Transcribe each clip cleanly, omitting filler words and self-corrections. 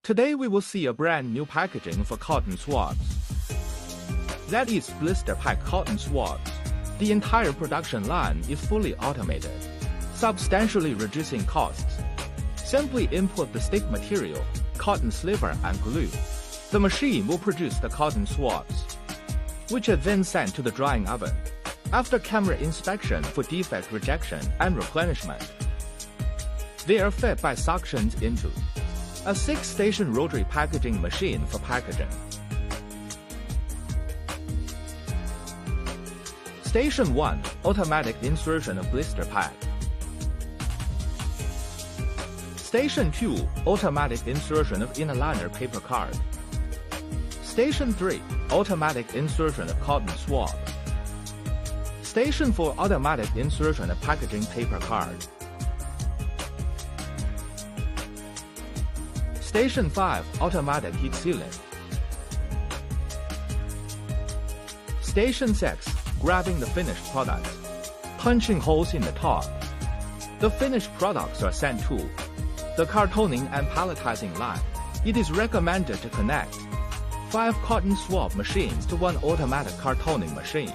Today we will see a brand new packaging for cotton swabs. That is blister pack cotton swabs. The entire production line is fully automated, substantially reducing costs. Simply input the stick material, cotton sliver and glue. The machine will produce the cotton swabs, which are then sent to the drying oven. After camera inspection for defect rejection and replenishment, they are fed by suctions into a 6-station rotary packaging machine for packaging. Station 1, automatic insertion of blister pack. Station 2, automatic insertion of inner liner paper card. Station 3, automatic insertion of cotton swab. Station 4, automatic insertion of packaging paper card. Station 5, automatic heat sealing. Station 6, grabbing the finished products, punching holes in the top. The finished products are sent to the cartoning and palletizing line. It is recommended to connect 5 cotton swab machines to 1 automatic cartoning machine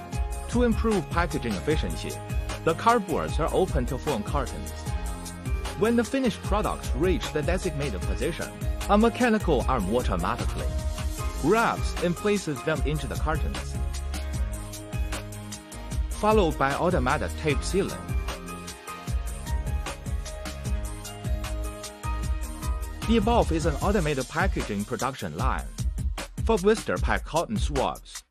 to improve packaging efficiency. The cardboards are open to form cartons. When the finished products reach the designated position, a mechanical arm automatically grabs and places them into the cartons, followed by automatic tape sealing. The above is an automated packaging production line for blister pack cotton swabs.